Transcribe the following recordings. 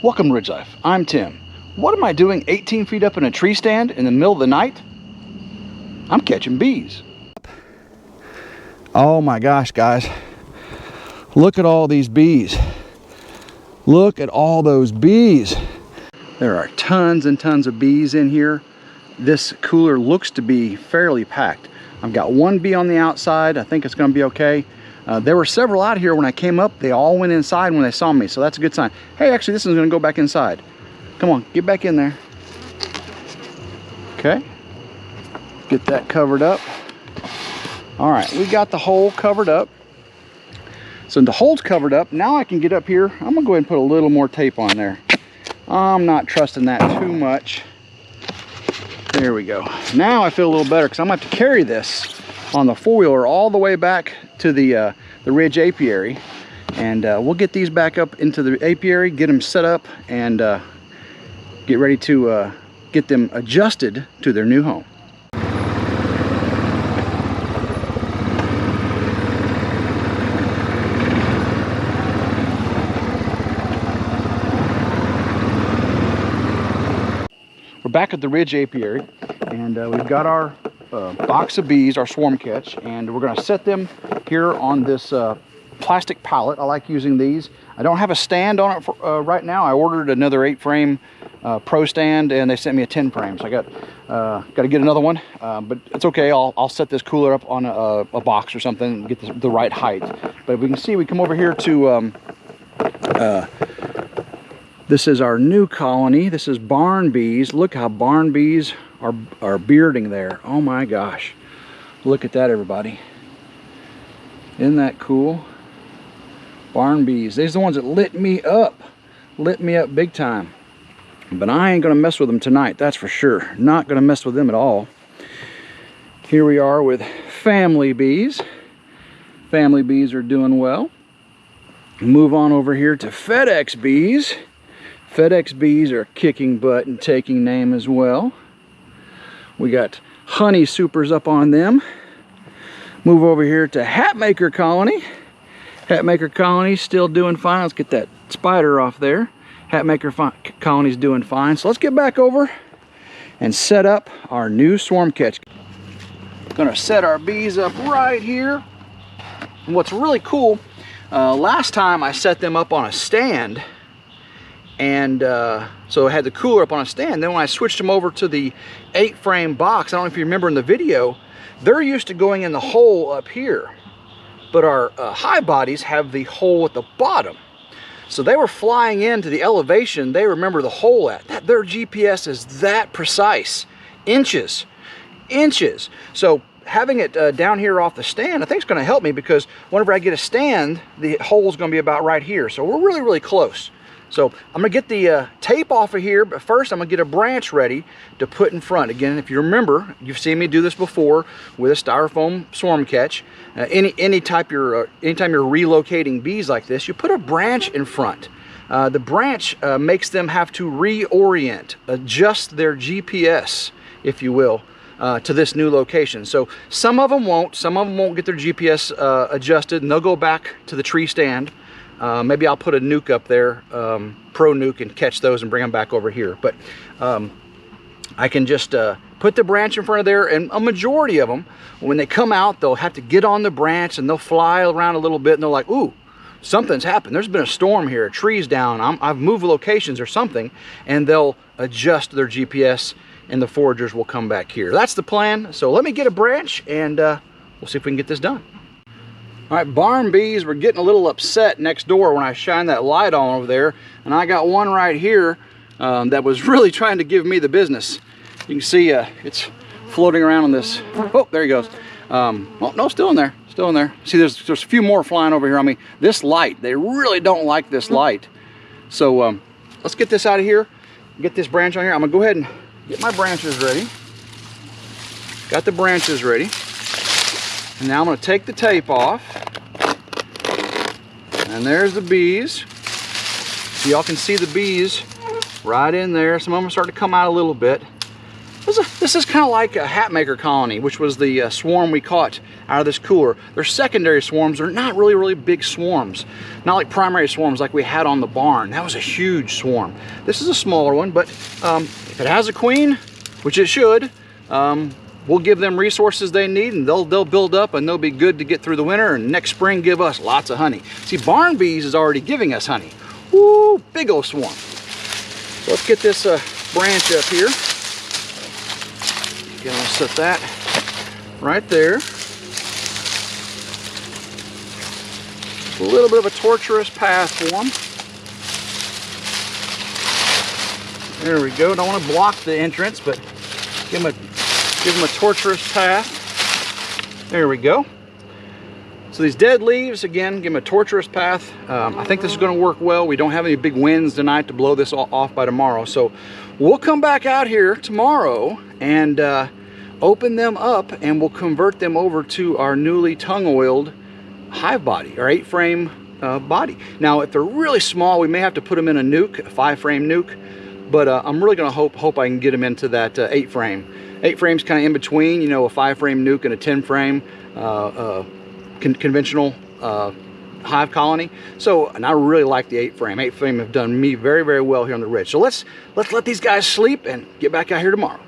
Welcome to RidgeLife. I'm Tim. What am I doing 18 feet up in a tree stand in the middle of the night? I'm catching bees. Oh my gosh, guys. Look at all these bees. Look at all those bees. There are tons and tons of bees in here. This cooler looks to be fairly packed. I've got one bee on the outside. I think it's going to be okay. There were several out here when I came up. They all went inside when they saw me, so that's a good sign. Hey, actually, this is going to go back inside. Come on, get back in there. Okay. Get that covered up. All right, we got the hole covered up. So the hole's covered up. Now I can get up here. I'm going to go ahead and put a little more tape on there. I'm not trusting that too much. There we go. Now I feel a little better because I'm going to have to carry this on the four-wheeler all the way back to the Ridge apiary, and we'll get these back up into the apiary, get them set up, and get ready to get them adjusted to their new home. We're back at the Ridge apiary, and we've got our box of bees, our swarm catch, and we're going to set them here on this plastic pallet. I like using these. I don't have a stand on it for, right now. I ordered another 8-frame pro stand, and they sent me a 10-frame, so I got to get another one, but it's okay. I'll set this cooler up on a box or something and get the right height. But we can see, we come over here to this is our new colony. This is barn bees. Look how barn bees are bearding there. Oh my gosh. Look at that, everybody. Isn't that cool? Barn bees. These are the ones that lit me up. Lit me up big time. But I ain't gonna mess with them tonight, that's for sure. Not gonna mess with them at all. Here we are with family bees. Family bees are doing well. Move on over here to FedEx bees. FedEx bees are kicking butt and taking name as well. We got honey supers up on them. Move over here to Hatmaker colony. Hatmaker colony still doing fine. Let's get that spider off there. Hatmaker colony's doing fine. So let's get back over and set up our new swarm catch. Gonna set our bees up right here. And what's really cool, last time I set them up on a stand, and so I had the cooler up on a stand. Then when I switched them over to the 8-frame box, I don't know if you remember in the video, they're used to going in the hole up here, but our hive bodies have the hole at the bottom. So they were flying into the elevation they remember the hole at. Their GPS is that precise. Inches. So having it down here off the stand, I think it's going to help me, because whenever I get a stand, the hole is going to be about right here. So we're really, really close. So I'm going to get the tape off of here, but first I'm going to get a branch ready to put in front. Again, if you remember, you've seen me do this before with a styrofoam swarm catch. Anytime you're relocating bees like this, you put a branch in front. The branch makes them have to reorient, adjust their GPS, if you will, to this new location. So some of them won't get their GPS adjusted, and they'll go back to the tree stand. Maybe I'll put a nuke up there, pro nuke, and catch those and bring them back over here. But I can just put the branch in front of there, and a majority of them, when they come out, they'll have to get on the branch and they'll fly around a little bit, and they're like, ooh, something's happened. There's been a storm here, a tree's down, I've moved locations or something, and they'll adjust their GPS, and the foragers will come back here. That's the plan. So let me get a branch, and we'll see if we can get this done. All right, barn bees were getting a little upset next door when I shined that light on over there, and I got one right here that was really trying to give me the business. You can see it's floating around on this. Oh, there he goes. Oh, no, still in there, still in there. See, there's a few more flying over here on me. This light, they really don't like this light. So let's get this out of here, get this branch on here. I'm gonna go ahead and get my branches ready. Got the branches ready. And now I'm going to take the tape off, and there's the bees. So y'all can see the bees right in there. Some of them start to come out a little bit. This is kind of like a hat maker colony, which was the swarm we caught out of this cooler. Their secondary swarms are not really big swarms, not like primary swarms like we had on the barn. That was a huge swarm. This is a smaller one, but if it has a queen, which it should, we'll give them resources they need, and they'll build up, and they'll be good to get through the winter, and next spring give us lots of honey. See, barn bees is already giving us honey. Woo, big old swarm. So let's get this branch up here. Again, I'll set that right there. It's a little bit of a torturous path for them. There we go. Don't want to block the entrance, but give them a torturous path. There we go. So these dead leaves, again, give them a torturous path. I think this is going to work well. We don't have any big winds tonight to blow this all off by tomorrow. So we'll come back out here tomorrow and open them up, and we'll convert them over to our newly tongue-oiled hive body, our 8-frame body. Now, if they're really small, we may have to put them in a nuke, a 5-frame nuke, but I'm really going to hope I can get them into that 8-frame. 8 frames kind of in between, you know, a 5-frame nuke and a 10-frame conventional hive colony. So, and I really like the 8-frame. 8-frame have done me very well here on the ridge. So let's let these guys sleep and get back out here tomorrow.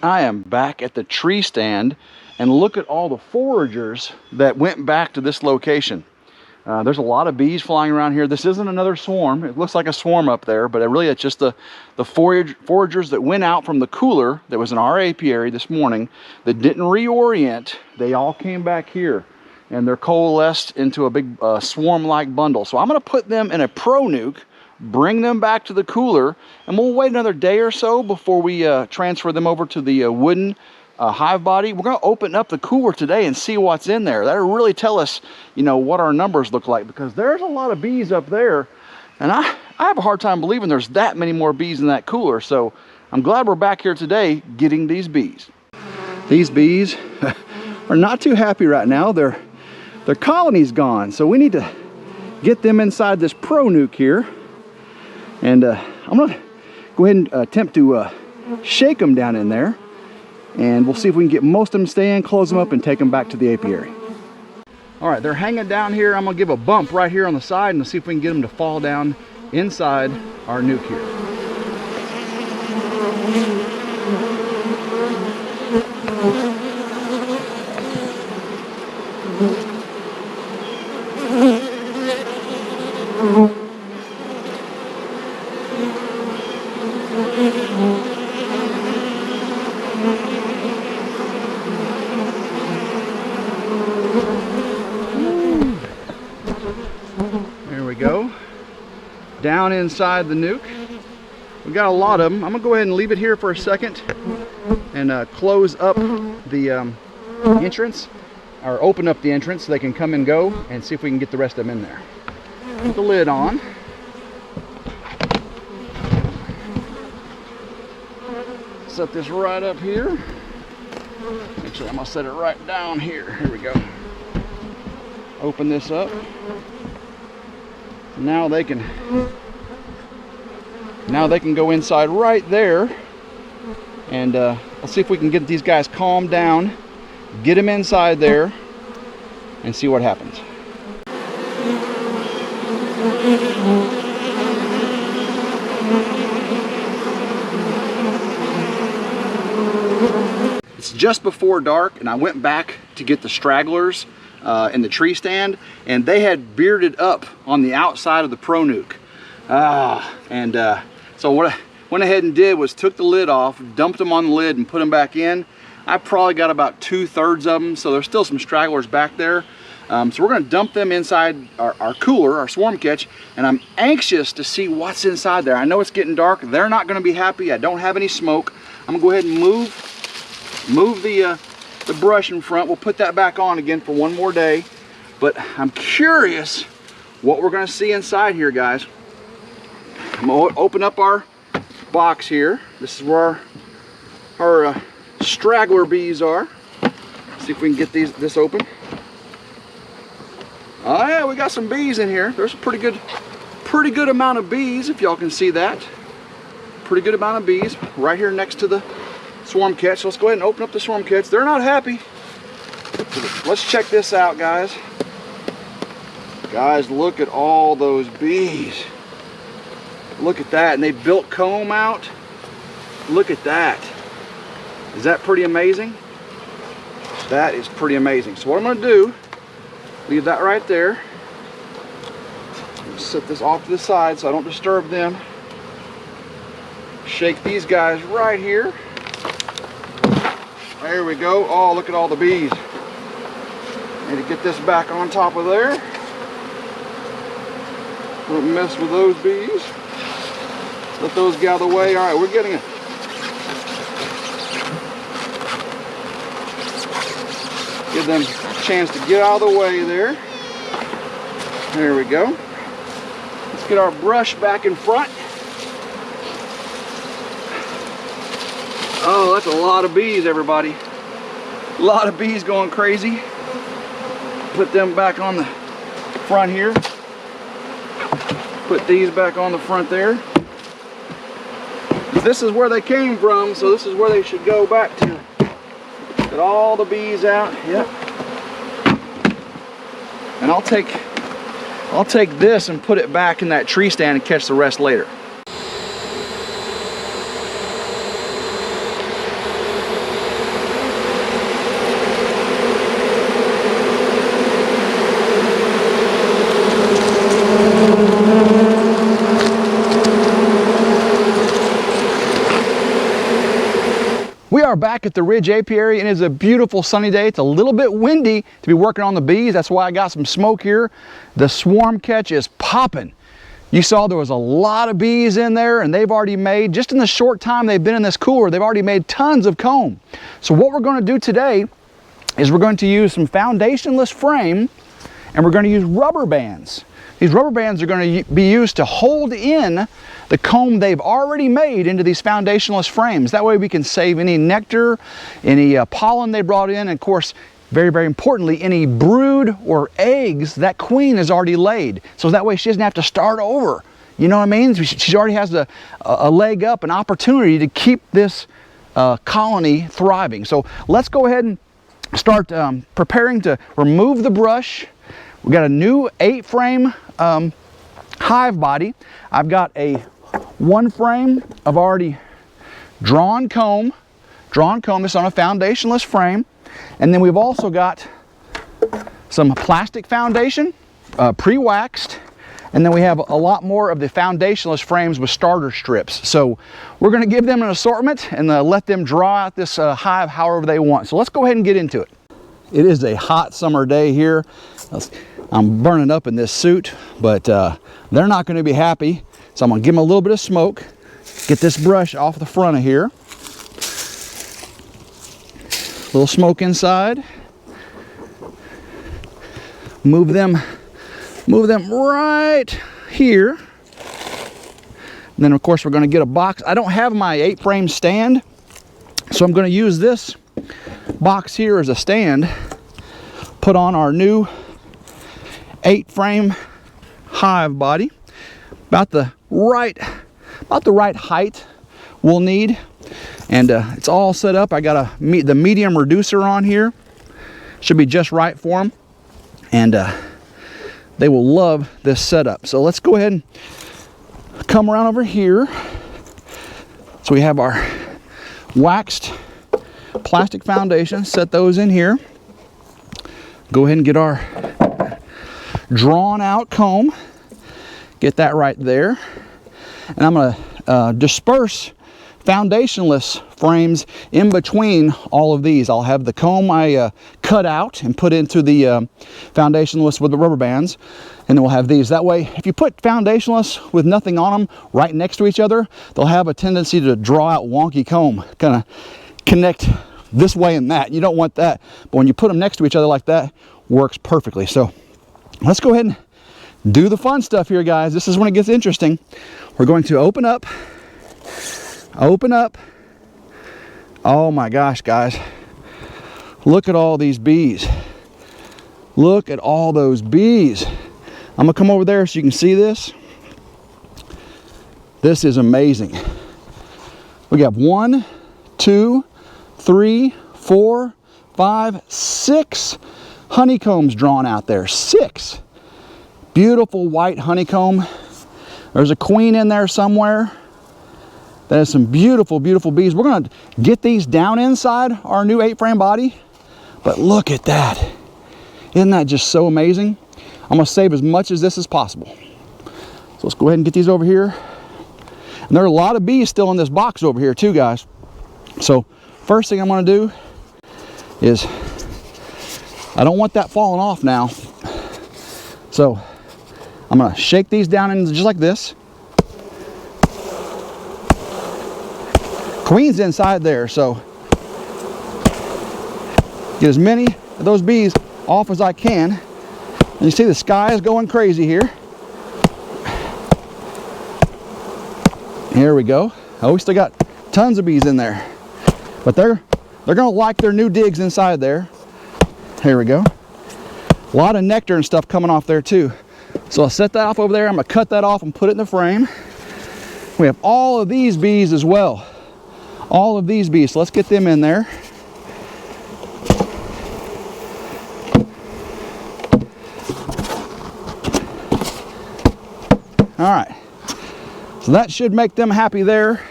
I am back at the tree stand, and look at all the foragers that went back to this location. There's a lot of bees flying around here. This isn't another swarm. It looks like a swarm up there, but it's just the foragers that went out from the cooler that was in our apiary this morning that didn't reorient. They all came back here, and they're coalesced into a big swarm-like bundle. So I'm going to put them in a pro nuke, bring them back to the cooler, and we'll wait another day or so before we transfer them over to the wooden hive body. We're going to open up the cooler today and see what's in there. That'll really tell us, you know, what our numbers look like, because there's a lot of bees up there, and I have a hard time believing there's that many more bees in that cooler. So I'm glad we're back here today getting these bees. These bees are not too happy right now. Their colony's gone, so we need to get them inside this pro nuke here. And I'm going to go ahead and attempt to shake them down in there, and we'll see if we can get most of them staying, close them up, and take them back to the apiary. All right, they're hanging down here. I'm going to give a bump right here on the side and see if we can get them to fall down inside our nuke here. There we go. Down inside the nuke. We got a lot of them. I'm gonna go ahead and leave it here for a second and close up the entrance, or open up the entrance so they can come and go, and see if we can get the rest of them in there. Put the lid on. Set this right up here. Actually, I'm gonna set it right down here. Here we go. Open this up. Now they can go inside right there, and let's see if we can get these guys calmed down, get them inside there, and see what happens. It's just before dark, and I went back to get the stragglers in the tree stand, and they had bearded up on the outside of the pro nuke. So what I went ahead and did was took the lid off, dumped them on the lid, and put them back in. I probably got about 2/3 of them, so there's still some stragglers back there. So we're going to dump them inside our cooler, our swarm catch, and I'm anxious to see what's inside there. I know it's getting dark. They're not going to be happy. I don't have any smoke. I'm going to go ahead and move the brush in front. We'll put that back on again for one more day. But I'm curious what we're going to see inside here, guys. I'm going to open up our box here. This is where our straggler bees are. See if we can get this open. Oh yeah, we got some bees in here. There's a pretty good amount of bees, if y'all can see that. Pretty good amount of bees right here next to the swarm catch. Let's go ahead and open up the swarm catch. They're not happy. Let's check this out, guys. Guys, look at all those bees. Look at that. And they built comb out. Look at that. Is that pretty amazing? That is pretty amazing. So what I'm going to do, leave that right there. Set this off to the side so I don't disturb them. Shake these guys right here. There we go. Oh, look at all the bees. Need to get this back on top of there. Don't mess with those bees. Let those get out of the way. All right, we're getting it. Give them a chance to get out of the way there. There we go. Let's get our brush back in front. Oh, that's a lot of bees, everybody. A lot of bees going crazy. Put them back on the front here. Put these back on the front there. This is where they came from, so this is where they should go back to. Get all the bees out. Yep. And I'll take this and put it back in that tree stand and catch the rest later. We are back at the Ridge Apiary, and it's a beautiful sunny day. It's a little bit windy to be working on the bees. That's why I got some smoke here. The swarm catch is popping. You saw there was a lot of bees in there, and they've already made, just in the short time they've been in this cooler, they've already made tons of comb. So what we're going to do today is we're going to use some foundationless frame, and we're going to use rubber bands. These rubber bands are going to be used to hold in the comb they've already made into these foundationless frames. That way we can save any nectar, any pollen they brought in, and of course, very, very importantly, any brood or eggs that queen has already laid. So that way she doesn't have to start over. You know what I mean? She already has a leg up, an opportunity to keep this colony thriving. So let's go ahead and start preparing to remove the brush. We got a new 8-frame hive body. I've got a 1 frame of already drawn comb. This on a foundationless frame. And then we've also got some plastic foundation, pre-waxed. And then we have a lot more of the foundationless frames with starter strips. So we're going to give them an assortment and let them draw out this hive however they want. So let's go ahead and get into it. It is a hot summer day here. I'm burning up in this suit, but they're not going to be happy. So I'm going to give them a little bit of smoke. Get this brush off the front of here. A little smoke inside. Move them right here. And then of course we're going to get a box. I don't have my 8-frame stand, so I'm going to use this box here as a stand. Put on our new 8-frame hive body, about the right height we'll need, and it's all set up. I got the medium reducer on here. Should be just right for them, and they will love this setup. So let's go ahead and come around over here. So we have our waxed plastic foundation. Set those in here. Go ahead and get our drawn out comb. Get that right there. And I'm going to disperse foundationless frames in between all of these. I'll have the comb I cut out and put into the foundationless with the rubber bands, and then we'll have these. That way, if you put foundationless with nothing on them right next to each other, they'll have a tendency to draw out wonky comb, kind of connect this way and that. You don't want that, but when you put them next to each other like that, works perfectly. So let's go ahead and do the fun stuff here, guys. This is when it gets interesting. We're going to open up. Oh my gosh, guys, look at all these bees. Look at all those bees. I'm gonna come over there so you can see this. This is amazing. We got 1, 2, 3, 4, 5, 6 honeycombs drawn out there. 6. Beautiful white honeycomb. There's a queen in there somewhere. That has some beautiful, beautiful bees. We're going to get these down inside our new 8-frame body. But look at that. Isn't that just so amazing? I'm going to save as much as this as possible. So let's go ahead and get these over here. And there are a lot of bees still in this box over here too, guys. So first thing I'm going to do is, I don't want that falling off now. So I'm going to shake these down in just like this. Queen's inside there, so get as many of those bees off as I can. And you see the sky is going crazy here. Here we go. Oh, we still got tons of bees in there, but they're gonna like their new digs inside there. Here we go. A lot of nectar and stuff coming off there too. So I'll set that off over there. I'm gonna cut that off and put it in the frame. We have all of these bees as well. All of these bees. So let's get them in there. All right. So that should make them happy there.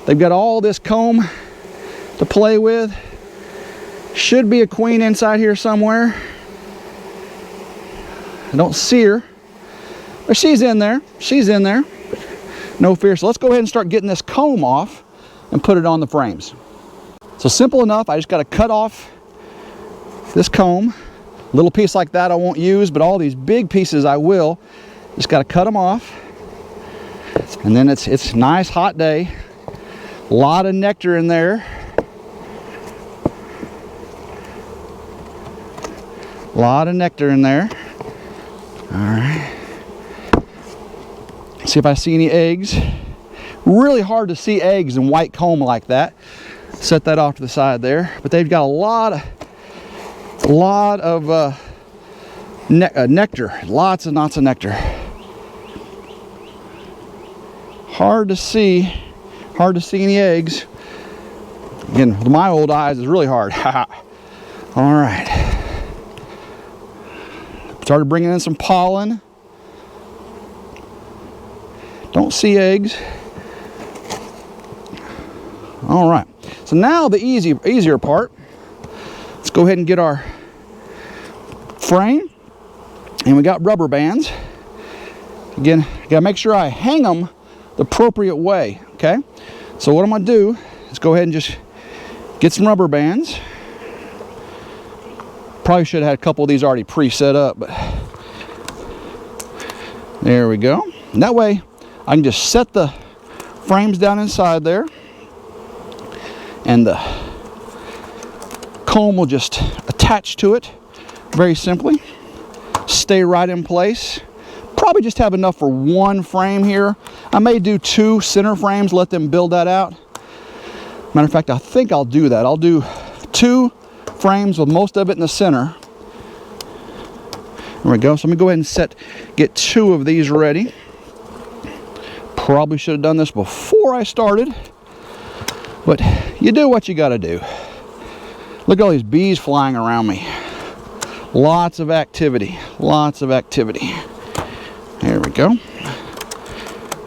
They've got all this comb to play with. Should be a queen inside here somewhere. I don't see her, but she's in there. She's in there. No fear. So let's go ahead and start getting this comb off and put it on the frames. So simple enough. I just got to cut off this comb. A little piece like that I won't use, but all these big pieces I will. Just got to cut them off. And then it's a nice hot day. A lot of nectar in there. A lot of nectar in there. All right. See if I see any eggs. Really hard to see eggs in white comb like that. Set that off to the side there. But they've got a lot of nectar. Lots and lots of nectar. Hard to see any eggs. Again, with my old eyes, it's really hard. All right. Started bringing in some pollen. Don't see eggs. All right. So now the easier part. Let's go ahead and get our frame. And we got rubber bands. Again, gotta make sure I hang them the appropriate way, okay? So what I'm gonna do is go ahead and just get some rubber bands. Probably should have had a couple of these already pre-set up, but there we go. And that way I can just set the frames down inside there, and the comb will just attach to it very simply. Stay right in place. Probably just have enough for one frame here. I may do 2 center frames, let them build that out. Matter of fact, I think I'll do that. I'll do 2 frames with most of it in the center. There we go. So let me go ahead and get 2 of these ready. Probably should have done this before I started, but you do what you got to do. Look at all these bees flying around me. Lots of activity. Lots of activity. There we go. All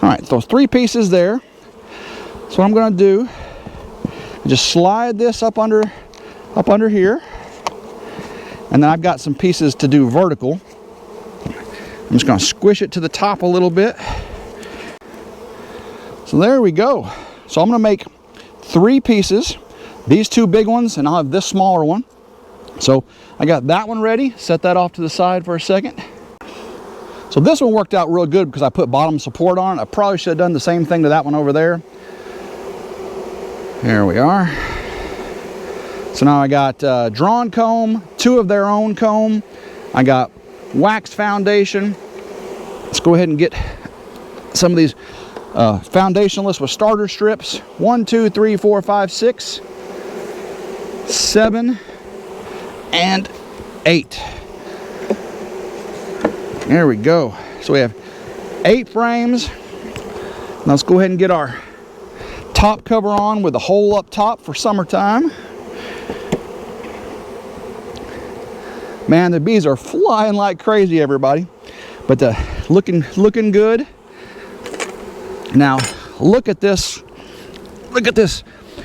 right, those 3 pieces there. So what I'm going to do, just slide this up under here, and then I've got some pieces to do vertical. I'm just going to squish it to the top a little bit. So there we go. So I'm going to make 3 pieces, these 2 big ones, and I'll have this smaller one. So I got that one ready. Set that off to the side for a second. So this one worked out real good because I put bottom support on it. I probably should have done the same thing to that one over there. There we are. So now I got drawn comb, 2 of their own comb. I got wax foundation. Let's go ahead and get some of these foundationless with starter strips. 1, 2, 3, 4, 5, 6, 7, and 8. There we go. So we have 8 frames. Now let's go ahead and get our top cover on with a hole up top for summertime. Man, the bees are flying like crazy, everybody. But looking good. Now, look at this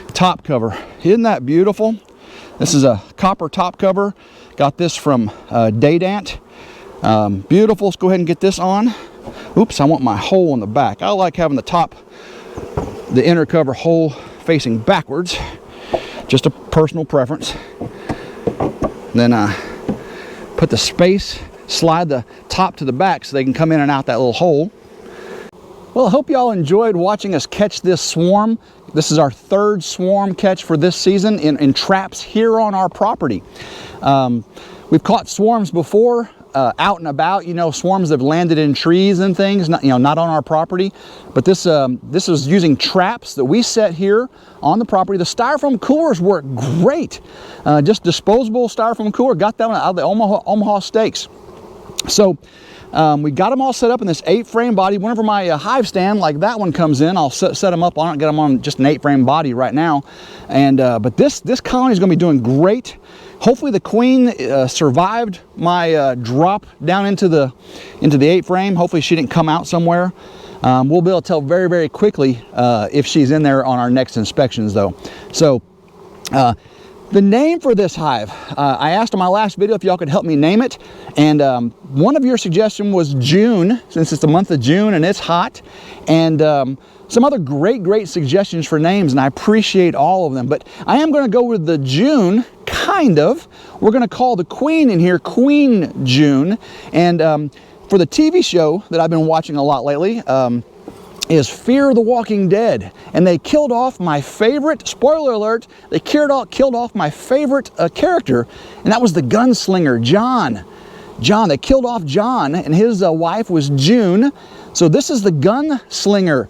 top cover. Isn't that beautiful? This is a copper top cover. Got this from Daydant. Beautiful. Let's go ahead and get this on. Oops, I want my hole in the back. I like having the inner cover hole facing backwards. Just a personal preference. Then put the space, slide the top to the back so they can come in and out that little hole. Well, I hope y'all enjoyed watching us catch this swarm. This is our third swarm catch for this season in traps here on our property. We've caught swarms before out and about, you know, swarms that have landed in trees and things, not on our property. But this was using traps that we set here on the property. The styrofoam coolers work great. Just disposable styrofoam cooler. Got that one out of the Omaha Steaks. So we got them all set up in this 8-frame body. Whenever my hive stand like that one comes in, I'll set them up on it, get them on just an 8-frame body right now. And but this colony is going to be doing great. Hopefully the queen survived my drop down into the 8-frame. Hopefully she didn't come out somewhere. We'll be able to tell very, very quickly if she's in there on our next inspections, though. So the name for this hive, I asked in my last video if y'all could help me name it, and one of your suggestions was June, since it's the month of June and it's hot, and some other great suggestions for names, and I appreciate all of them. But I am going to go with the June, kind of. We're going to call the queen in here Queen June, and for the TV show that I've been watching a lot lately, is Fear the Walking Dead, and they killed off my favorite, spoiler alert, they killed off my favorite character, and that was the gunslinger, John. They killed off John, and his wife was June. So this is the gunslinger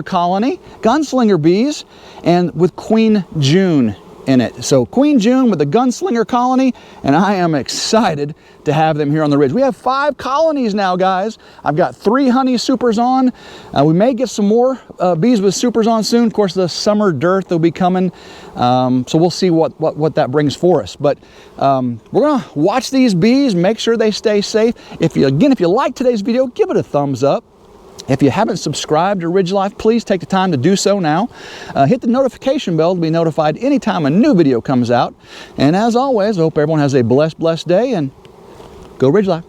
colony, gunslinger bees, and with Queen June in it. So Queen June with the gunslinger colony, and I am excited to have them here on the ridge. We have 5 colonies now, guys. I've got 3 honey supers on. We may get some more bees with supers on soon. Of course, the summer dearth will be coming, so we'll see what that brings for us. But we're gonna watch these bees, make sure they stay safe. If you like today's video, give it a thumbs up. If you haven't subscribed to RidgeLife, please take the time to do so now. Hit the notification bell to be notified anytime a new video comes out. And as always, I hope everyone has a blessed day, and go RidgeLife.